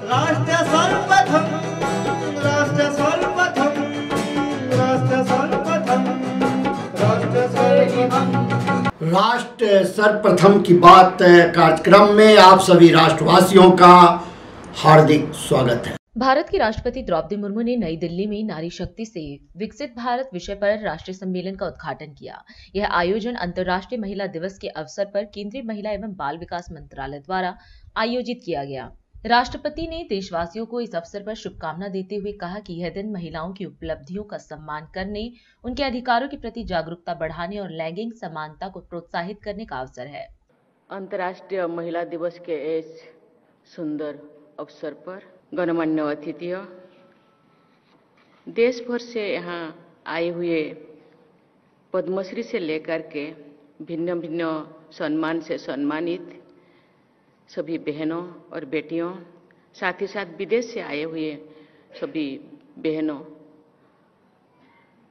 राष्ट्र सर्वप्रथम, राष्ट्र सर्वप्रथम, राष्ट्र सर्वप्रथम, राष्ट्र सर्वप्रथम। राष्ट्र सर्वप्रथम की बात कार्यक्रम में आप सभी राष्ट्रवासियों का हार्दिक स्वागत है। भारत की राष्ट्रपति द्रौपदी मुर्मू ने नई दिल्ली में नारी शक्ति से विकसित भारत विषय पर राष्ट्रीय सम्मेलन का उद्घाटन किया। यह आयोजन अंतर्राष्ट्रीय महिला दिवस के अवसर पर केंद्रीय महिला एवं बाल विकास मंत्रालय द्वारा आयोजित किया गया। राष्ट्रपति ने देशवासियों को इस अवसर पर शुभकामना देते हुए कहा कि यह दिन महिलाओं की उपलब्धियों का सम्मान करने, उनके अधिकारों के प्रति जागरूकता बढ़ाने और लैंगिक समानता को प्रोत्साहित करने का अवसर है। अंतर्राष्ट्रीय महिला दिवस के इस सुंदर अवसर पर गणमान्य अतिथियों, देश भर से यहाँ आए हुए पद्मश्री से लेकर के भिन्न भिन्न सम्मान से सम्मानित सभी बहनों और बेटियों, साथ ही साथ विदेश से आए हुए सभी बहनों,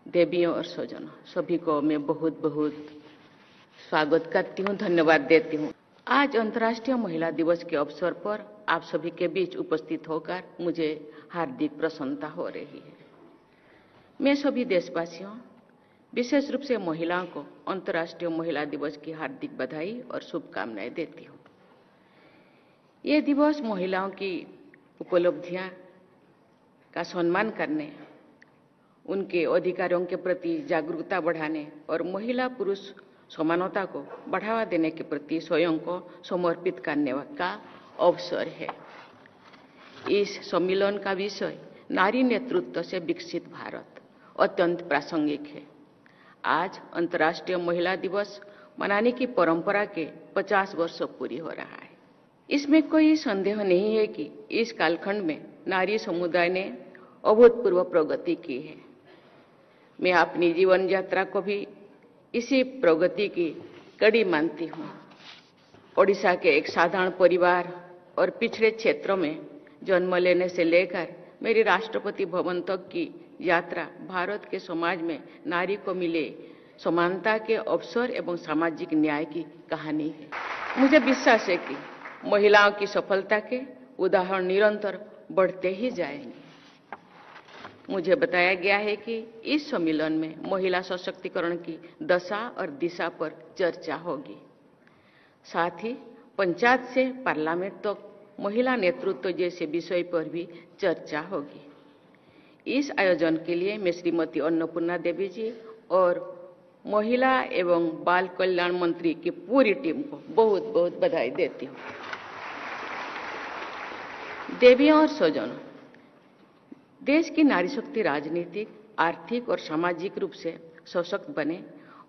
देवियों और स्वजनों, सभी को मैं बहुत बहुत स्वागत करती हूँ, धन्यवाद देती हूँ। आज अंतर्राष्ट्रीय महिला दिवस के अवसर पर आप सभी के बीच उपस्थित होकर मुझे हार्दिक प्रसन्नता हो रही है। मैं सभी देशवासियों, विशेष रूप से महिलाओं को अंतर्राष्ट्रीय महिला दिवस की हार्दिक बधाई और शुभकामनाएं देती हूँ। ये दिवस महिलाओं की उपलब्धियां का सम्मान करने, उनके अधिकारों के प्रति जागरूकता बढ़ाने और महिला पुरुष समानता को बढ़ावा देने के प्रति स्वयं को समर्पित करने का अवसर है। इस सम्मेलन का विषय नारी नेतृत्व से विकसित भारत अत्यंत प्रासंगिक है। आज अंतर्राष्ट्रीय महिला दिवस मनाने की परंपरा के 50 वर्ष पूरी हो रहा है। इसमें कोई संदेह नहीं है कि इस कालखंड में नारी समुदाय ने अभूतपूर्व प्रगति की है। मैं अपनी जीवन यात्रा को भी इसी प्रगति की कड़ी मानती हूँ। ओडिशा के एक साधारण परिवार और पिछड़े क्षेत्रों में जन्म लेने से लेकर मेरी राष्ट्रपति भवन तक की यात्रा भारत के समाज में नारी को मिले समानता के अवसर एवं सामाजिक न्याय की कहानी है। मुझे विश्वास है कि महिलाओं की सफलता के उदाहरण निरंतर बढ़ते ही जाएंगे। मुझे बताया गया है कि इस सम्मेलन में महिला सशक्तिकरण की दशा और दिशा पर चर्चा होगी। साथ ही पंचायत से पार्लियामेंट तक महिला नेतृत्व जैसे विषय पर भी चर्चा होगी। इस आयोजन के लिए मैं श्रीमती अन्नपूर्णा देवी जी और महिला एवं बाल कल्याण मंत्री की पूरी टीम को बहुत बहुत बधाई देती हूँ। देवियों और स्वजनों, देश की नारी शक्ति राजनीतिक, आर्थिक और सामाजिक रूप से सशक्त बने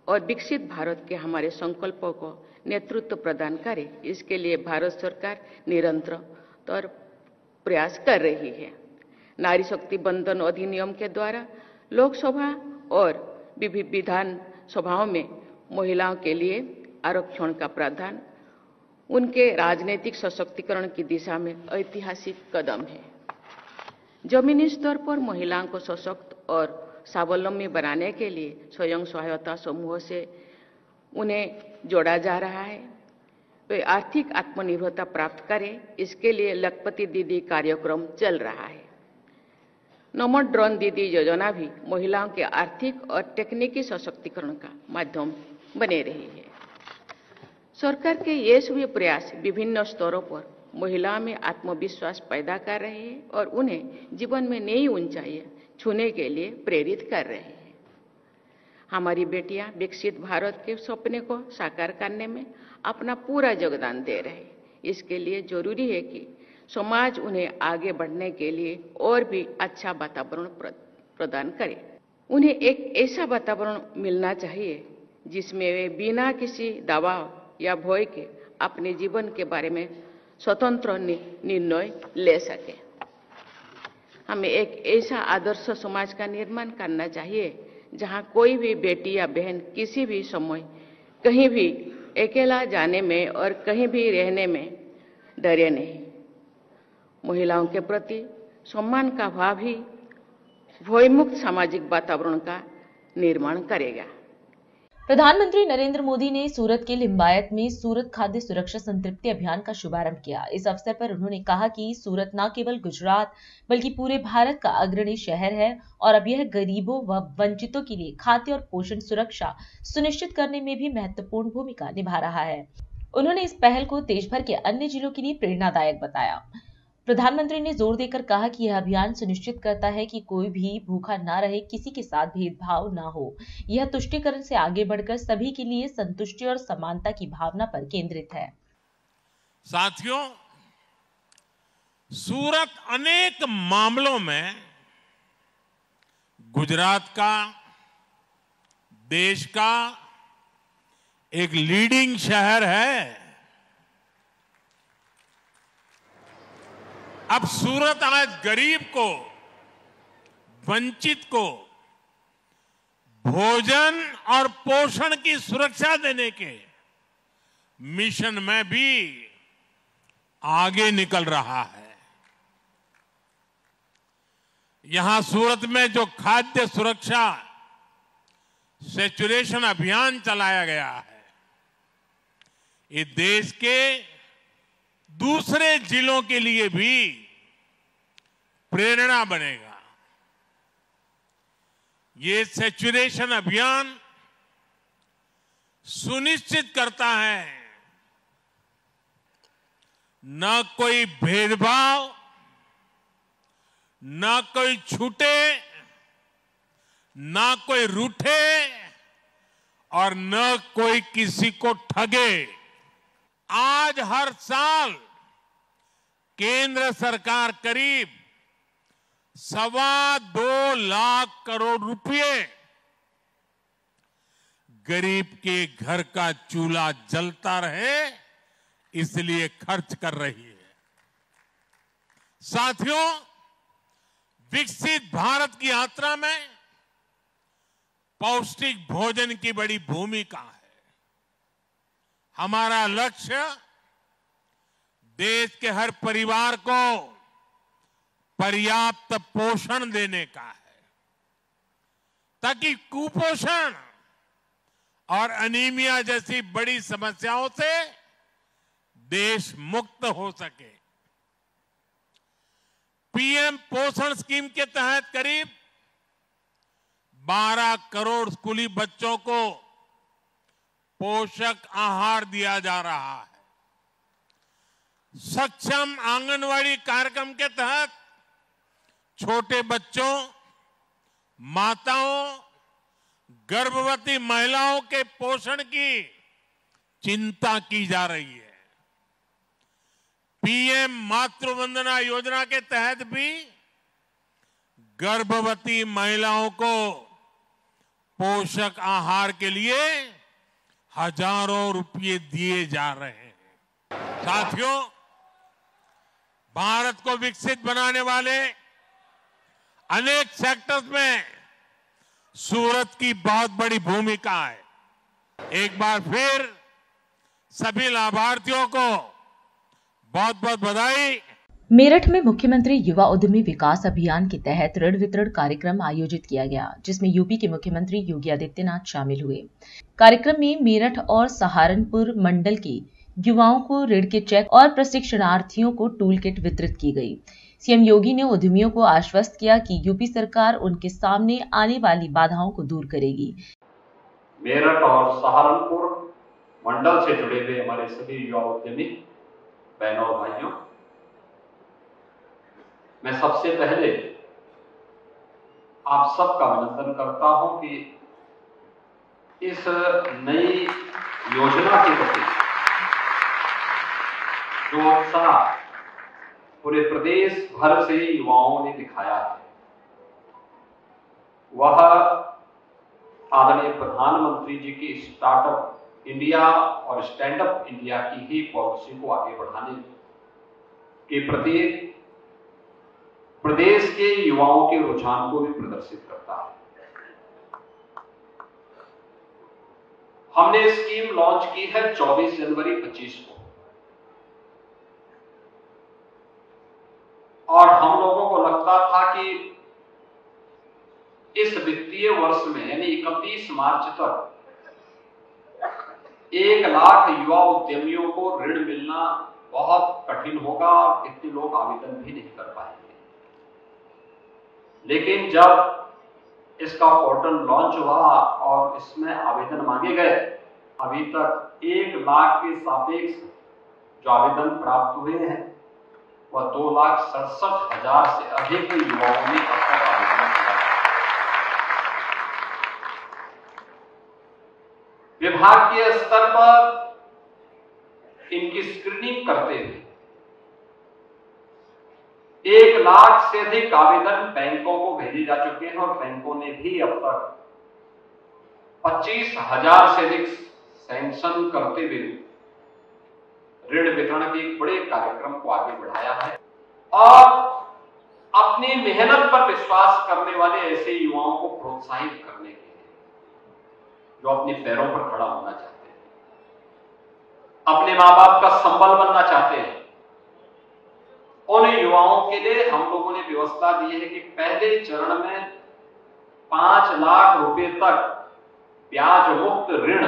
और विकसित भारत के हमारे संकल्पों को नेतृत्व प्रदान करे, इसके लिए भारत सरकार निरंतर प्रयास कर रही है। नारी शक्ति बंधन अधिनियम के द्वारा लोकसभा और विभिन्न विधान सभाओं में महिलाओं के लिए आरक्षण का प्रावधान उनके राजनीतिक सशक्तिकरण की दिशा में ऐतिहासिक कदम है। जमीनी स्तर पर महिलाओं को सशक्त और स्वावलंबी बनाने के लिए स्वयं सहायता समूह से उन्हें जोड़ा जा रहा है। वे आर्थिक आत्मनिर्भरता प्राप्त करें, इसके लिए लखपति दीदी कार्यक्रम चल रहा है। नमो ड्रोन दीदी योजना भी महिलाओं के आर्थिक और तकनीकी सशक्तिकरण का माध्यम बने रही है। सरकार के ये सभी प्रयास विभिन्न स्तरों पर महिलाओं में आत्मविश्वास पैदा कर रहे हैं और उन्हें जीवन में नई ऊंचाइयां छूने के लिए प्रेरित कर रहे हैं। हमारी बेटियां विकसित भारत के सपने को साकार करने में अपना पूरा योगदान दे रहे हैं। इसके लिए जरूरी है कि समाज उन्हें आगे बढ़ने के लिए और भी अच्छा वातावरण प्रदान करे। उन्हें एक ऐसा वातावरण मिलना चाहिए जिसमें वे बिना किसी दबाव या भय के अपने जीवन के बारे में स्वतंत्र निर्णय ले सके। हमें एक ऐसा आदर्श समाज का निर्माण करना चाहिए जहां कोई भी बेटी या बहन किसी भी समय कहीं भी अकेला जाने में और कहीं भी रहने में डरे नहीं। महिलाओं के प्रति सम्मान का भाव ही भयमुक्त सामाजिक वातावरण का निर्माण करेगा। प्रधानमंत्री नरेंद्र मोदी ने सूरत के लिंबायत में सूरत खाद्य सुरक्षा संतृप्ति अभियान का शुभारंभ किया। इस अवसर पर उन्होंने कहा कि सूरत न केवल गुजरात बल्कि पूरे भारत का अग्रणी शहर है और अब यह गरीबों व वंचितों के लिए खाद्य और पोषण सुरक्षा सुनिश्चित करने में भी महत्वपूर्ण भूमिका निभा रहा है। उन्होंने इस पहल को देश भर के अन्य जिलों के लिए प्रेरणादायक बताया। प्रधानमंत्री ने जोर देकर कहा कि यह अभियान सुनिश्चित करता है कि कोई भी भूखा न रहे, किसी के साथ भेदभाव न हो। यह तुष्टीकरण से आगे बढ़कर सभी के लिए संतुष्टि और समानता की भावना पर केंद्रित है। साथियों, सूरत अनेक मामलों में गुजरात का, देश का एक लीडिंग शहर है। अब सूरत आज गरीब को, वंचित को भोजन और पोषण की सुरक्षा देने के मिशन में भी आगे निकल रहा है। यहां सूरत में जो खाद्य सुरक्षा सैचुरेशन अभियान चलाया गया है, ये देश के दूसरे जिलों के लिए भी प्रेरणा बनेगा। ये सैचुरेशन अभियान सुनिश्चित करता है न कोई भेदभाव, न कोई छूटे, न कोई रूठे और न कोई किसी को ठगे। आज हर साल केंद्र सरकार करीब 2.25 लाख करोड़ रुपए गरीब के घर का चूल्हा जलता रहे इसलिए खर्च कर रही है। साथियों, विकसित भारत की यात्रा में पौष्टिक भोजन की बड़ी भूमिका है। हमारा लक्ष्य देश के हर परिवार को पर्याप्त पोषण देने का है ताकि कुपोषण और अनीमिया जैसी बड़ी समस्याओं से देश मुक्त हो सके। पीएम पोषण स्कीम के तहत करीब 12 करोड़ स्कूली बच्चों को पोषक आहार दिया जा रहा है। सक्षम आंगनवाड़ी कार्यक्रम के तहत छोटे बच्चों, माताओं, गर्भवती महिलाओं के पोषण की चिंता की जा रही है। पीएम मातृ वंदना योजना के तहत भी गर्भवती महिलाओं को पोषक आहार के लिए हजारों रुपये दिए जा रहे हैं। साथियों, भारत को विकसित बनाने वाले अनेक सेक्टर्स में सूरत की बहुत बड़ी भूमिका है। एक बार फिर सभी लाभार्थियों को बहुत बहुत बधाई। मेरठ में मुख्यमंत्री युवा उद्यमी विकास अभियान के तहत ऋण वितरण कार्यक्रम आयोजित किया गया, जिसमें यूपी के मुख्यमंत्री योगी आदित्यनाथ शामिल हुए। कार्यक्रम में मेरठ और सहारनपुर मंडल के युवाओं को ऋण के चेक और प्रशिक्षणार्थियों को टूल किट वितरित की गई। सीएम योगी ने उद्यमियों को आश्वस्त किया कि यूपी सरकार उनके सामने आने वाली बाधाओं को दूर करेगी। मेरठ और सहारनपुर मंडल से जुड़े हुए हमारे सभी युवा उद्यमी बहनों और भाइयों, मैं सबसे पहले आप सबका अभिनंदन करता हूं कि इस नई योजना के प्रति जो उत्साह पूरे प्रदेश भर से युवाओं ने दिखाया है, वह आदरणीय प्रधानमंत्री जी की स्टार्टअप इंडिया और स्टैंड अप इंडिया की ही पॉलिसी को आगे बढ़ाने के प्रति प्रदेश के युवाओं के रुझान को भी प्रदर्शित करता है। हमने स्कीम लॉन्च की है 24 जनवरी 25 को, और हम लोगों को लगता था कि इस वित्तीय वर्ष में यानी 31 मार्च तक 1 लाख युवा उद्यमियों को ऋण मिलना बहुत कठिन होगा और इतने लोग आवेदन भी नहीं कर पाएंगे। लेकिन जब इसका पोर्टल लॉन्च हुआ और इसमें आवेदन मांगे गए, अभी तक 1 लाख के सापेक्ष जो आवेदन प्राप्त हुए हैं वह 2,67,000 से अधिक युवाओं ने अब तक आवेदन किया है। विभागीय स्तर पर इनकी स्क्रीनिंग करते हुए 1 लाख से अधिक आवेदन बैंकों को भेजे जा चुके हैं और बैंकों ने भी अब तक 25,000 से अधिक सैंक्शन करते हुए ऋण वितरण के एक बड़े कार्यक्रम को आगे बढ़ाया है। और अपनी मेहनत पर विश्वास करने वाले ऐसे युवाओं को प्रोत्साहित करने के लिए जो अपने पैरों पर खड़ा होना चाहते हैं, अपने माँ बाप का संबल बनना चाहते हैं, उन युवाओं के लिए हम लोगों ने व्यवस्था दी है कि पहले चरण में 5 लाख रुपए तक ब्याज मुक्त ऋण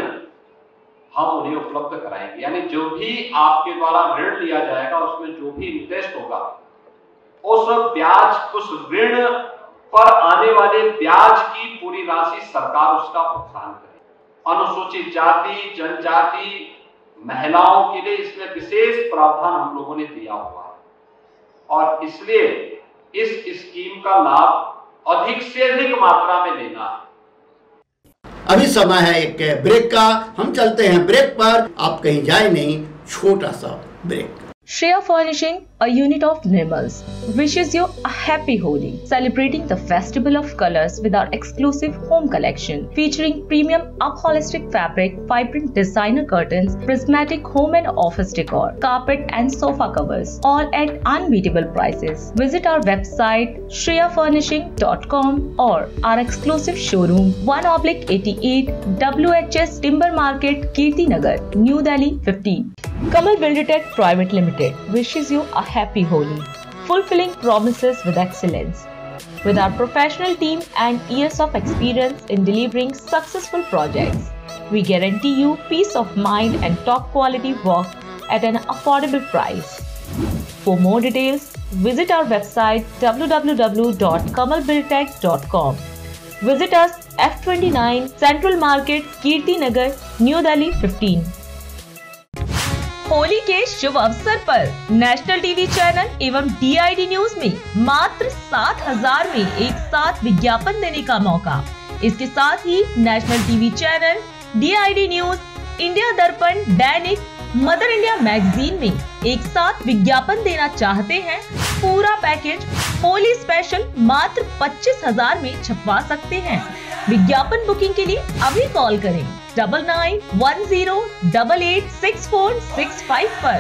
हम उन्हें उपलब्ध कराएंगे। यानी जो भी आपके द्वारा ऋण लिया जाएगा उसमें जो भी इंटरेस्ट होगा उस ऋण पर आने वाले ब्याज की पूरी राशि सरकार उसका भुगतान करेगी। अनुसूचित जाति, जनजाति, महिलाओं के लिए इसमें विशेष प्रावधान हम लोगों ने दिया हुआ है और इसलिए इस स्कीम का लाभ अधिक से अधिक मात्रा में लेना है। अभी समय है एक ब्रेक का, हम चलते हैं ब्रेक पर, आप कहीं जाए नहीं, छोटा सा break. Shreya Furnishing, a unit of Nirmals, wishes you a happy Holi, celebrating the festival of colors with our exclusive home collection featuring premium upholstered fabric, vibrant designer curtains, prismatic home and office decor, carpet and sofa covers, all at unbeatable prices. Visit our website shreyafurnishing.com or our exclusive showroom 1/88 WHS Timber Market, Kirti Nagar, New Delhi 15. Kamal Buildertech Private Limited wishes you a happy Holi, fulfilling promises with excellence. With our professional team and years of experience in delivering successful projects, we guarantee you peace of mind and top quality work at an affordable price. For more details, visit our website www.kamalbuildertech.com. Visit us F29 Central Market, Kirti Nagar, New Delhi 15. Holi के शुभ अवसर पर national TV channel एवं DID news में मात्र 7,000 में एक साथ विज्ञापन देने का मौका। इसके साथ ही national TV channel, DID news, India Darpan, Dainik, mother India magazine में एक साथ विज्ञापन देना चाहते हैं? पूरा पैकेज होली स्पेशल मात्र 25,000 में छपवा सकते हैं। विज्ञापन बुकिंग के लिए अभी कॉल करें 9910886465 पर।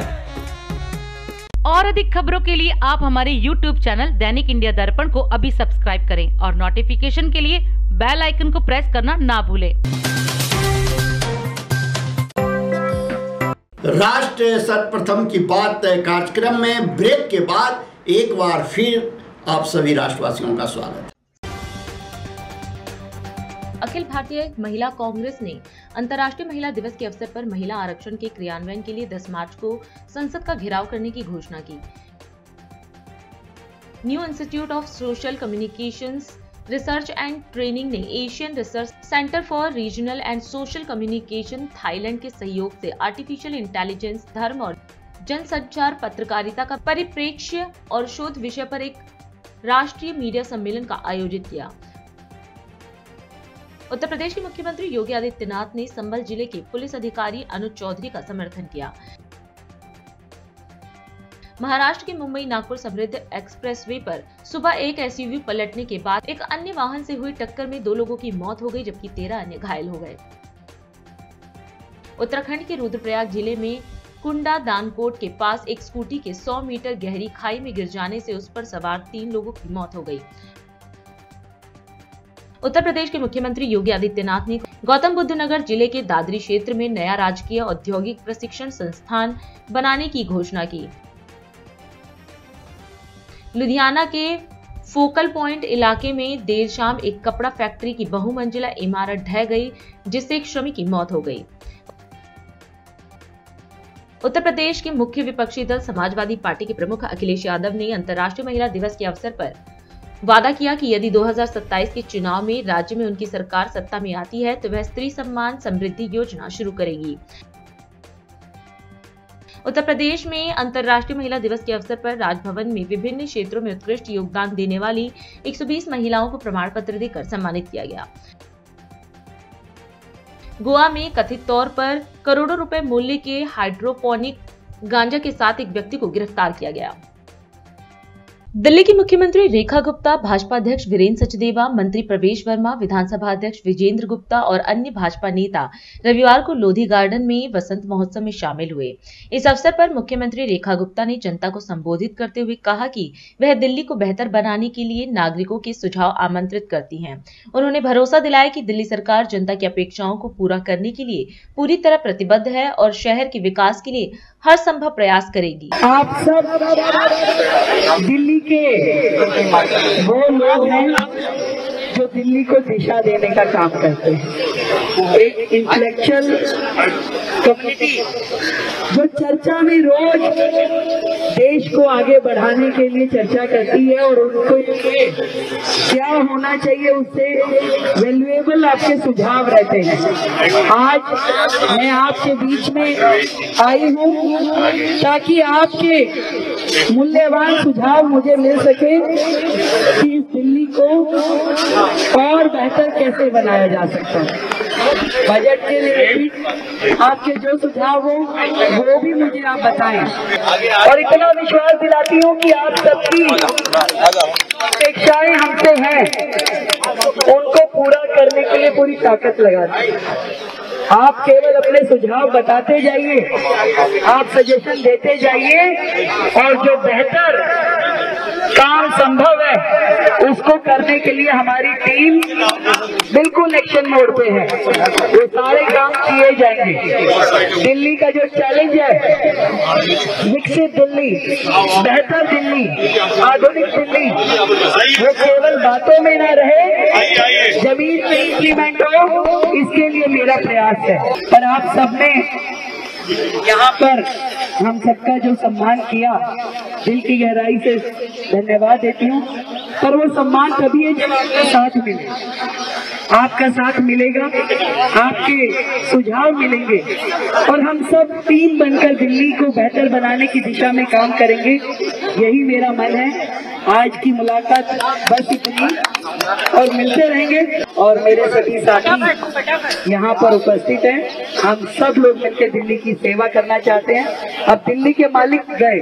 और अधिक खबरों के लिए आप हमारे YouTube चैनल दैनिक इंडिया दर्पण को अभी सब्सक्राइब करें और नोटिफिकेशन के लिए बेल आइकन को प्रेस करना ना भूलें। राष्ट्र सर्वप्रथम की बात कार्यक्रम में ब्रेक के बाद एक बार फिर आप सभी राष्ट्रवासियों का स्वागत है। अखिल भारतीय महिला कांग्रेस ने अंतर्राष्ट्रीय महिला दिवस के अवसर पर महिला आरक्षण के क्रियान्वयन के लिए 10 मार्च को संसद का घेराव करने की घोषणा की। New institute of social communications research and training ने Asian research center for regional and social communication Thailand के सहयोग से आर्टिफिशियल इंटेलिजेंस, धर्म और जनसंचार पत्रकारिता का परिप्रेक्ष्य और शोध विषय पर एक राष्ट्रीय मीडिया सम्मेलन का आयोजित किया। उत्तर प्रदेश के मुख्यमंत्री योगी आदित्यनाथ ने संभल जिले के पुलिस अधिकारी अनुज चौधरी का समर्थन किया। महाराष्ट्र के मुंबई नागपुर समृद्ध एक्सप्रेसवे पर सुबह एक SUV पलटने के बाद एक अन्य वाहन से हुई टक्कर में 2 लोगों की मौत हो गई जबकि 13 अन्य घायल हो गए। उत्तराखंड के रुद्रप्रयाग जिले में कुंडा दानकोट के पास एक स्कूटी के 100 मीटर गहरी खाई में गिर जाने से उस पर सवार 3 लोगों की मौत हो गई। उत्तर प्रदेश के मुख्यमंत्री योगी आदित्यनाथ ने गौतम बुद्ध नगर जिले के दादरी क्षेत्र में नया राजकीय औद्योगिक प्रशिक्षण संस्थान बनाने की घोषणा की। लुधियाना के फोकल पॉइंट इलाके में देर शाम एक कपड़ा फैक्ट्री की बहुमंजिला इमारत ढह गई जिससे एक श्रमिक की मौत हो गई। उत्तर प्रदेश के मुख्य विपक्षी दल समाजवादी पार्टी के प्रमुख अखिलेश यादव ने अंतर्राष्ट्रीय महिला दिवस के अवसर पर वादा किया कि यदि 2027 के चुनाव में राज्य में उनकी सरकार सत्ता में आती है तो वह स्त्री सम्मान समृद्धि योजना शुरू करेगी। उत्तर प्रदेश में अंतर्राष्ट्रीय महिला दिवस के अवसर पर राजभवन में विभिन्न क्षेत्रों में उत्कृष्ट योगदान देने वाली 120 महिलाओं को प्रमाण पत्र देकर सम्मानित किया गया। गोवा में कथित तौर पर करोड़ों रुपए मूल्य के हाइड्रोपोनिक गांजा के साथ एक व्यक्ति को गिरफ्तार किया गया। दिल्ली की मुख्यमंत्री रेखा गुप्ता, भाजपा अध्यक्ष वीरेंद्र सचदेवा, मंत्री प्रवेश वर्मा, विधानसभा अध्यक्ष विजेंद्र गुप्ता और अन्य भाजपा नेता रविवार को लोधी गार्डन में वसंत महोत्सव में शामिल हुए। इस अवसर पर मुख्यमंत्री रेखा गुप्ता ने जनता को संबोधित करते हुए कहा कि वह दिल्ली को बेहतर बनाने के लिए नागरिकों के सुझाव आमंत्रित करती हैं। उन्होंने भरोसा दिलाया कि दिल्ली सरकार जनता की अपेक्षाओं को पूरा करने के लिए पूरी तरह प्रतिबद्ध है और शहर के विकास के लिए हर संभव प्रयास करेगी। आप सब दिल्ली के वो लोग हैं जो दिल्ली को दिशा देने का काम करते हैं। एक इंटेलेक्चुअल कम्युनिटी जो चर्चा में रोज देश को आगे बढ़ाने के लिए चर्चा करती है और उनको क्या होना चाहिए उससे वैल्यूएबल आपके सुझाव रहते हैं। आज मैं आपके बीच में आई हूँ ताकि आपके मूल्यवान सुझाव मुझे मिल सके कि इस दिल्ली को और बेहतर कैसे बनाया जा सकता है। बजट के लिए आपके जो सुझाव हो वो भी मुझे आप बताएं और इतना विश्वास दिलाती हूँ कि आप सबकी अपेक्षाएं हमसे हैं, उनको पूरा करने के लिए पूरी ताकत लगाते हैं। आप केवल अपने सुझाव बताते जाइए, आप सजेशन देते जाइए और जो बेहतर काम संभव है उसको करने के लिए हमारी टीम बिल्कुल एक्शन मोड पे है। वो सारे काम किए जाएंगे। दिल्ली का जो चैलेंज है, विकसित दिल्ली, बेहतर दिल्ली, आधुनिक दिल्ली, वो केवल बातों में न रहे, जमीन में इम्प्लीमेंट हो, इसके लिए मेरा प्रयास है। पर आप सबने यहाँ पर हम सबका जो सम्मान किया, दिल की गहराई से धन्यवाद देती हूँ। पर वो सम्मान तभी है जब आपका साथ मिले, आपका साथ मिलेगा, आपके सुझाव मिलेंगे और हम सब टीम बनकर दिल्ली को बेहतर बनाने की दिशा में काम करेंगे। यही मेरा मन है। आज की मुलाकात बस इतनी और मिलते रहेंगे। और मेरे सभी साथी यहाँ पर उपस्थित हैं, हम सब लोग मिलकर दिल्ली की सेवा करना चाहते हैं। अब दिल्ली के मालिक गए,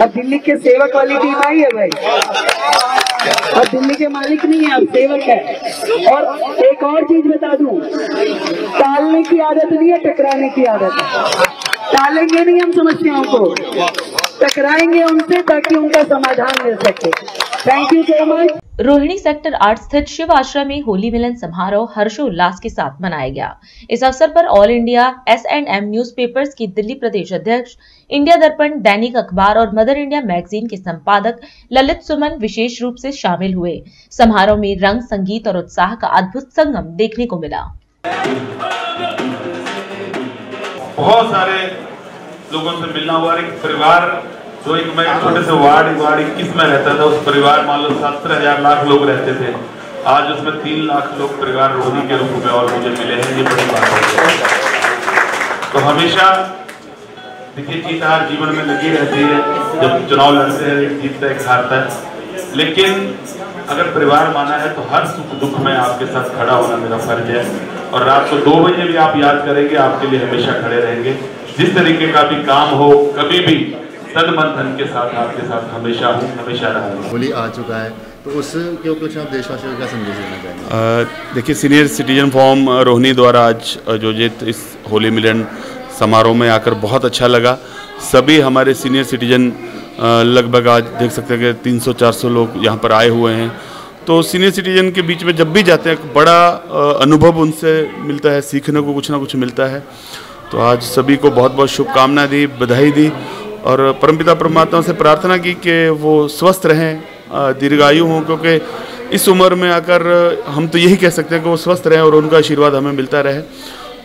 अब दिल्ली के सेवक वाली टीम आई है भाई। अब दिल्ली के मालिक नहीं है, अब सेवक है। और एक और चीज बता दूं, टालने की आदत नहीं है, टकराने की आदत है। टालेंगे नहीं हम समस्याओं को, टकराएंगे उनसे ताकि उनका समाधान मिल सके। Thank you so much. Rohini sector 8 स्थित शिव आश्रम में होली मिलन समारोह हर्षोल्लास के साथ मनाया गया। इस अवसर पर ऑल इंडिया S&M न्यूज़पेपर्स की दिल्ली प्रदेश अध्यक्ष, इंडिया दर्पण दैनिक अखबार और मदर इंडिया मैगजीन के संपादक ललित सुमन विशेष रूप से शामिल हुए। समारोह में रंग, संगीत और उत्साह का अद्भुत संगम देखने को मिला। बहुत सारे लोगों से मिलना हुआ। एक परिवार जो एक मैं छोटे से वार्ड 21 में रहता था, उस परिवार मान लो 70,000 लाख लोग रहते थे। आज उसमें 3 लाख लोग परिवार रोहिणी के रूप में और मुझे मिले हैं। ये बड़ी बात है। तो हमेशा देखिए, जीत हार जीवन में लगी रहती है। जब चुनाव लड़ते हैं, एक जीतता है, एक हारता है, लेकिन अगर परिवार माना है तो हर सुख दुख में आपके साथ खड़ा होना मेरा फर्ज है। और रात को 2 बजे भी आप याद करेंगे, आपके लिए हमेशा खड़े रहेंगे। जिस तरीके का भी काम हो, कभी भी तन मन धन के साथ आपके साथ हमेशा हूँ, हमेशा रहूँगा। होली आ चुका है, तो उसके उपलक्ष्य आप देशवासियों को क्या संदेश देना चाहेंगे? देखिए, सीनियर सिटीजन फोरम रोहिणी द्वारा आज आयोजित इस होली मिलन समारोह में आकर बहुत अच्छा लगा। सभी हमारे सीनियर सिटीजन लगभग आज देख सकते हैं कि 300-400 लोग यहाँ पर आए हुए हैं। तो सीनियर सिटीजन के बीच में जब भी जाते हैं, बड़ा अनुभव उनसे मिलता है, सीखने को कुछ ना कुछ मिलता है। तो आज सभी को बहुत बहुत शुभकामनाएं दी, बधाई दी और परमपिता परमात्मा से प्रार्थना की कि वो स्वस्थ रहें, दीर्घायु हों, क्योंकि इस उम्र में आकर हम तो यही कह सकते हैं कि वो स्वस्थ रहें और उनका आशीर्वाद हमें मिलता रहे।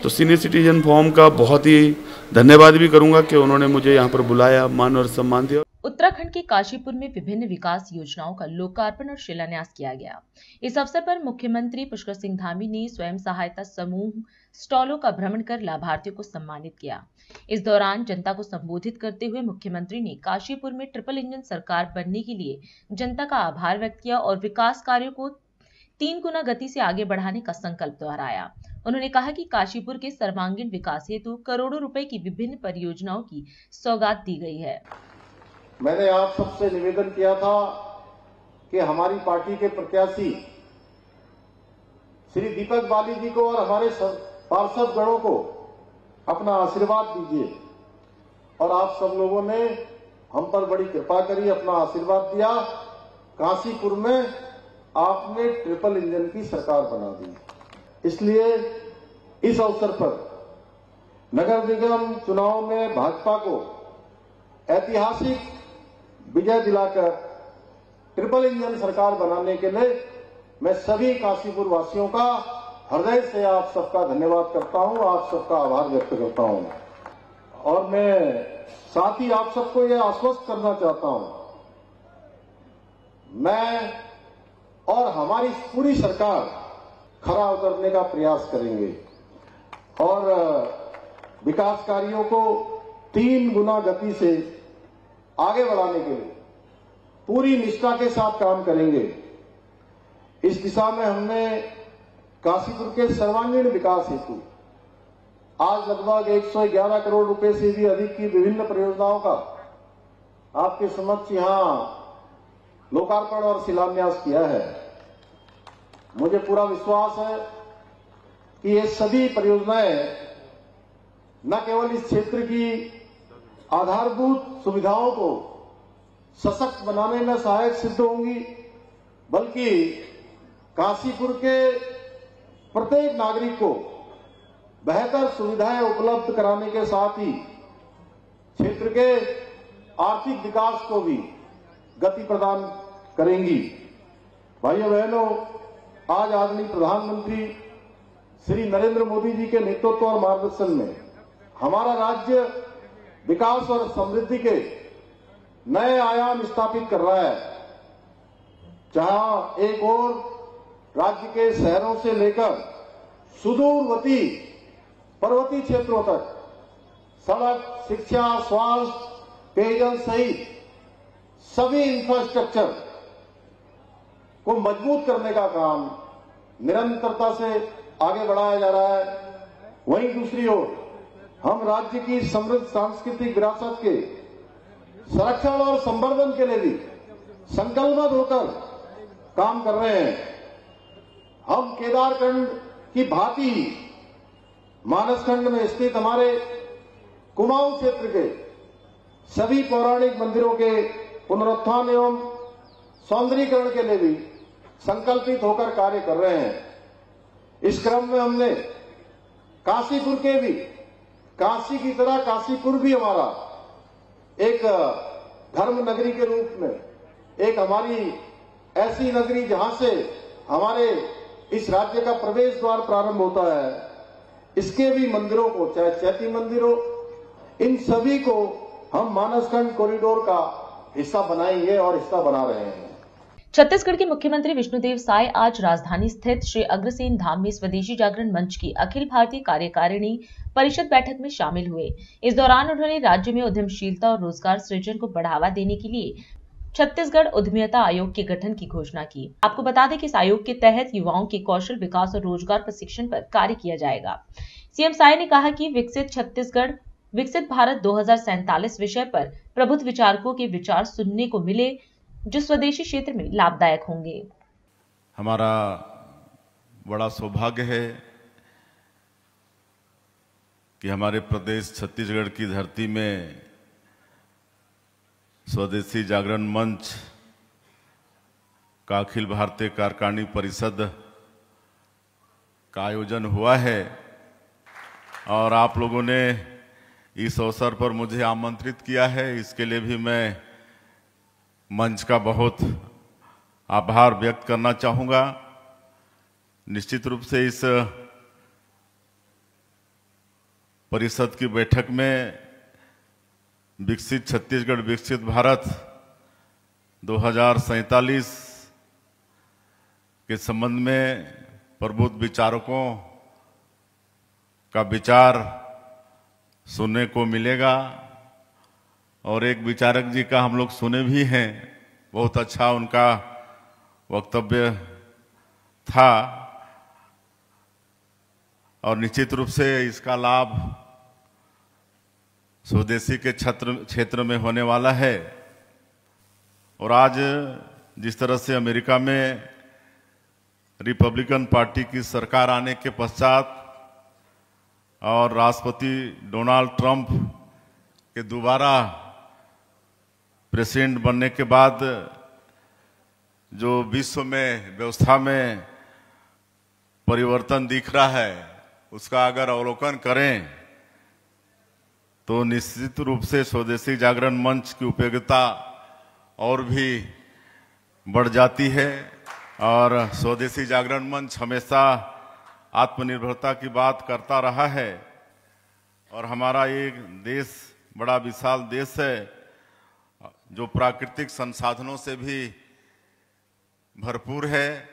तो सीनियर सिटीजन फोरम का बहुत ही धन्यवाद भी करूँगा कि उन्होंने मुझे यहाँ पर बुलाया, मान और सम्मान दिया। उत्तराखंड के काशीपुर में विभिन्न विकास योजनाओं का लोकार्पण और शिलान्यास किया गया। इस अवसर पर मुख्यमंत्री पुष्कर सिंह धामी ने स्वयं सहायता समूह स्टॉलों का भ्रमण कर लाभार्थियों को सम्मानित किया। इस दौरान जनता को संबोधित करते हुए मुख्यमंत्री ने काशीपुर में ट्रिपल इंजन सरकार बनने के लिए जनता का आभार व्यक्त किया और विकास कार्यों को 3 गुना गति से आगे बढ़ाने का संकल्प दोहराया। उन्होंने कहा कि काशीपुर के सर्वांगीण विकास हेतु करोड़ों रुपए की विभिन्न परियोजनाओं की सौगात दी गई है। मैंने आप सबसे निवेदन किया था कि हमारी पार्टी के प्रत्याशी श्री दीपक बाली जी को और हमारे पार्षद गणों को अपना आशीर्वाद दीजिए, और आप सब लोगों ने हम पर बड़ी कृपा करी, अपना आशीर्वाद दिया। काशीपुर में आपने ट्रिपल इंजन की सरकार बना दी। इसलिए इस अवसर पर नगर निगम चुनाव में भाजपा को ऐतिहासिक विजय दिलाकर ट्रिपल इंजन सरकार बनाने के लिए मैं सभी काशीपुर वासियों का हृदय से आप सबका धन्यवाद करता हूं, आप सबका आभार व्यक्त करता हूं। और मैं साथ ही आप सबको यह आश्वस्त करना चाहता हूं, मैं और हमारी पूरी सरकार खरा उतरने का प्रयास करेंगे और विकास कार्यों को 3 गुना गति से आगे बढ़ाने के लिए पूरी निष्ठा के साथ काम करेंगे। इस दिशा में हमने काशीपुर के सर्वांगीण विकास हेतु आज लगभग 111 करोड़ रुपए से भी अधिक की विभिन्न परियोजनाओं का आपके समक्ष यहां लोकार्पण और शिलान्यास किया है। मुझे पूरा विश्वास है कि ये सभी परियोजनाएं न केवल इस क्षेत्र की आधारभूत सुविधाओं को सशक्त बनाने में सहायक सिद्ध होंगी, बल्कि काशीपुर के प्रत्येक नागरिक को बेहतर सुविधाएं उपलब्ध कराने के साथ ही क्षेत्र के आर्थिक विकास को भी गति प्रदान करेंगी। भाइयों बहनों, आज आदरणीय प्रधानमंत्री श्री नरेंद्र मोदी जी के नेतृत्व और मार्गदर्शन में हमारा राज्य विकास और समृद्धि के नए आयाम स्थापित कर रहा है। जहां एक और राज्य के शहरों से लेकर सुदूरवर्ती पर्वतीय क्षेत्रों तक सड़क, शिक्षा, स्वास्थ्य, पेयजल सहित सभी इंफ्रास्ट्रक्चर को मजबूत करने का काम निरंतरता से आगे बढ़ाया जा रहा है। वहीं दूसरी ओर हम राज्य की समृद्ध सांस्कृतिक विरासत के संरक्षण और संवर्धन के लिए भी संकल्पबद्ध होकर काम कर रहे हैं। हम केदारखंड की भांति मानसखंड में स्थित हमारे कुमाऊं क्षेत्र के सभी पौराणिक मंदिरों के पुनरुत्थान एवं सौंदर्यीकरण के लिए भी संकल्पित होकर कार्य कर रहे हैं। इस क्रम में हमने काशीपुर के भी, काशी की तरह काशीपुर भी हमारा एक धर्म नगरी के रूप में, एक हमारी ऐसी नगरी जहां से हमारे इस राज्य का प्रवेश द्वार प्रारंभ होता है, इसके भी मंदिरों को, चाहे चैती मंदिर हो, इन सभी को हम मानसखंड कॉरिडोर का हिस्सा बनाएंगे और हिस्सा बना रहे हैं। छत्तीसगढ़ के मुख्यमंत्री विष्णुदेव साय आज राजधानी स्थित श्री अग्रसेन धाम में स्वदेशी जागरण मंच की अखिल भारतीय कार्यकारिणी परिषद बैठक में शामिल हुए। इस दौरान उन्होंने राज्य में उद्यमशीलता और रोजगार सृजन को बढ़ावा देने के लिए छत्तीसगढ़ उद्यमिता आयोग के गठन की घोषणा की। आपको बता दें कि इस आयोग के तहत युवाओं के कौशल विकास और रोजगार प्रशिक्षण पर कार्य किया जाएगा। सीएम साय ने कहा कि विकसित छत्तीसगढ़, विकसित भारत 2047 विषय पर प्रबुद्ध विचारकों के विचार सुनने को मिले, जो स्वदेशी क्षेत्र में लाभदायक होंगे। हमारा बड़ा सौभाग्य है कि हमारे प्रदेश छत्तीसगढ़ की धरती में स्वदेशी जागरण मंच का अखिल भारतीय कार्यकारिणी परिषद का आयोजन हुआ है और आप लोगों ने इस अवसर पर मुझे आमंत्रित किया है। इसके लिए भी मैं मंच का बहुत आभार व्यक्त करना चाहूँगा। निश्चित रूप से इस परिषद की बैठक में विकसित छत्तीसगढ़ विकसित भारत 2047 के संबंध में प्रबुद्ध विचारकों का विचार सुनने को मिलेगा। और एक विचारक जी का हम लोग सुने भी हैं, बहुत अच्छा उनका वक्तव्य था। और निश्चित रूप से इसका लाभ स्वदेशी के क्षेत्र में होने वाला है। और आज जिस तरह से अमेरिका में रिपब्लिकन पार्टी की सरकार आने के पश्चात और राष्ट्रपति डोनाल्ड ट्रंप के दोबारा प्रेसिडेंट बनने के बाद जो विश्व में व्यवस्था में परिवर्तन दिख रहा है, उसका अगर अवलोकन करें तो निश्चित रूप से स्वदेशी जागरण मंच की उपयोगिता और भी बढ़ जाती है। और स्वदेशी जागरण मंच हमेशा आत्मनिर्भरता की बात करता रहा है। और हमारा एक देश बड़ा विशाल देश है जो प्राकृतिक संसाधनों से भी भरपूर है।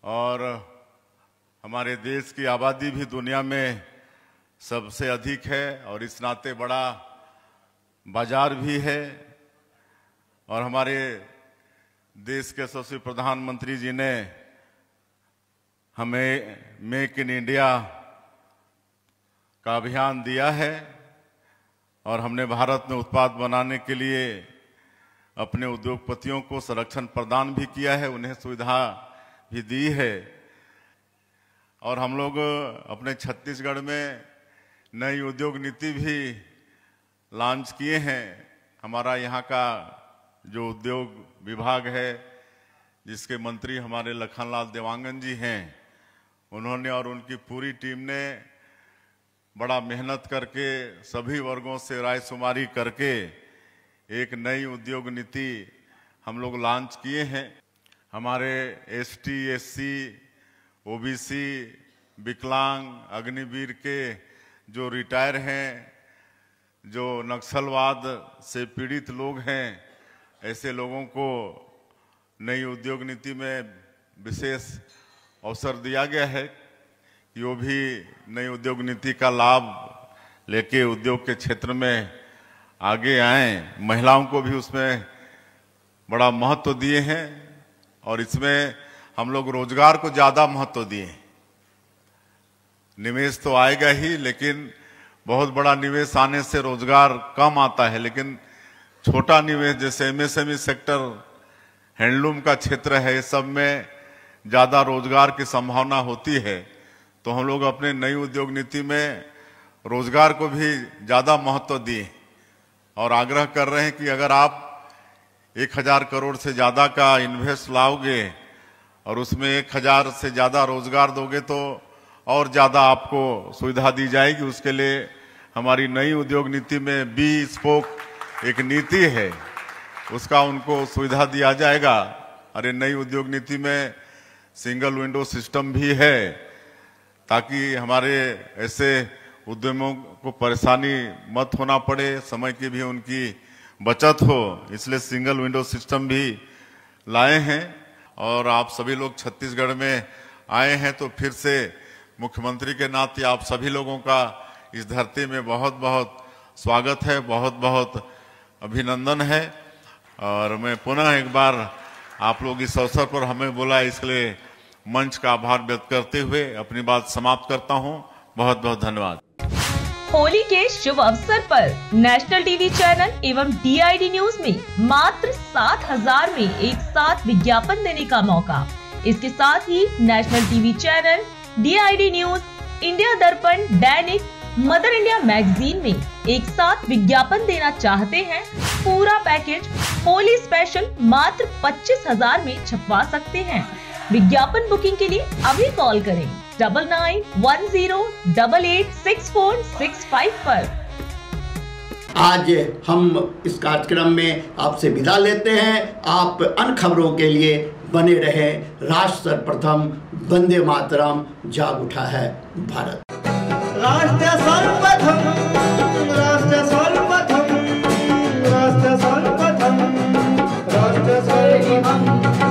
और हमारे देश की आबादी भी दुनिया में सबसे अधिक है और इस नाते बड़ा बाजार भी है। और हमारे देश के यशस्वी प्रधानमंत्री जी ने हमें मेक इन इंडिया का अभियान दिया है और हमने भारत में उत्पाद बनाने के लिए अपने उद्योगपतियों को संरक्षण प्रदान भी किया है, उन्हें सुविधा भी दी है। और हम लोग अपने छत्तीसगढ़ में नई उद्योग नीति भी लॉन्च किए हैं। हमारा यहाँ का जो उद्योग विभाग है, जिसके मंत्री हमारे लखनलाल देवांगन जी हैं, उन्होंने और उनकी पूरी टीम ने बड़ा मेहनत करके सभी वर्गों से रायशुमारी करके एक नई उद्योग नीति हम लोग लॉन्च किए हैं। हमारे एसटी, एससी, ओबीसी, विकलांग, अग्निवीर के जो रिटायर हैं, जो नक्सलवाद से पीड़ित लोग हैं, ऐसे लोगों को नई उद्योग नीति में विशेष अवसर दिया गया है कि वो भी नई उद्योग नीति का लाभ लेके उद्योग के क्षेत्र में आगे आएं। महिलाओं को भी उसमें बड़ा महत्व दिए हैं और इसमें हम लोग रोजगार को ज़्यादा महत्व दिए। निवेश तो आएगा ही, लेकिन बहुत बड़ा निवेश आने से रोजगार कम आता है। लेकिन छोटा निवेश जैसे एमएसएमई सेक्टर, हैंडलूम का क्षेत्र है, ये सब में ज़्यादा रोजगार की संभावना होती है। तो हम लोग अपने नई उद्योग नीति में रोजगार को भी ज़्यादा महत्व दिए और आग्रह कर रहे हैं कि अगर आप 1000 करोड़ से ज़्यादा का इन्वेस्ट लाओगे और उसमें 1000 से ज़्यादा रोजगार दोगे तो और ज़्यादा आपको सुविधा दी जाएगी। उसके लिए हमारी नई उद्योग नीति में बी स्पोक एक नीति है, उसका उनको सुविधा दिया जाएगा। अरे नई उद्योग नीति में सिंगल विंडो सिस्टम भी है ताकि हमारे ऐसे उद्यमों को परेशानी मत होना पड़े, समय की भी उनकी बचत हो, इसलिए सिंगल विंडो सिस्टम भी लाए हैं। और आप सभी लोग छत्तीसगढ़ में आए हैं तो फिर से मुख्यमंत्री के नाते आप सभी लोगों का इस धरती में बहुत बहुत स्वागत है, बहुत बहुत अभिनंदन है। और मैं पुनः एक बार आप लोग इस अवसर पर हमें बुलाए, इसलिए मंच का आभार व्यक्त करते हुए अपनी बात समाप्त करता हूं। बहुत बहुत धन्यवाद। होली के शुभ अवसर पर नेशनल टीवी चैनल एवं डीआईडी न्यूज में मात्र 7000 में एक साथ विज्ञापन देने का मौका। इसके साथ ही national TV channel, DID news, India Darpan, Dainik, mother India magazine में एक साथ विज्ञापन देना चाहते हैं? पूरा पैकेज होली स्पेशल मात्र 25,000 में छपवा सकते हैं। विज्ञापन बुकिंग के लिए अभी कॉल करें 9910886465 पर। आज हम इस कार्यक्रम में आपसे विदा लेते हैं। आप अन्य खबरों के लिए बने रहे। राष्ट्र सर्वप्रथम, वंदे मातरम, जाग उठा है भारत। राष्ट्र सर्वप्रथम राष्ट्र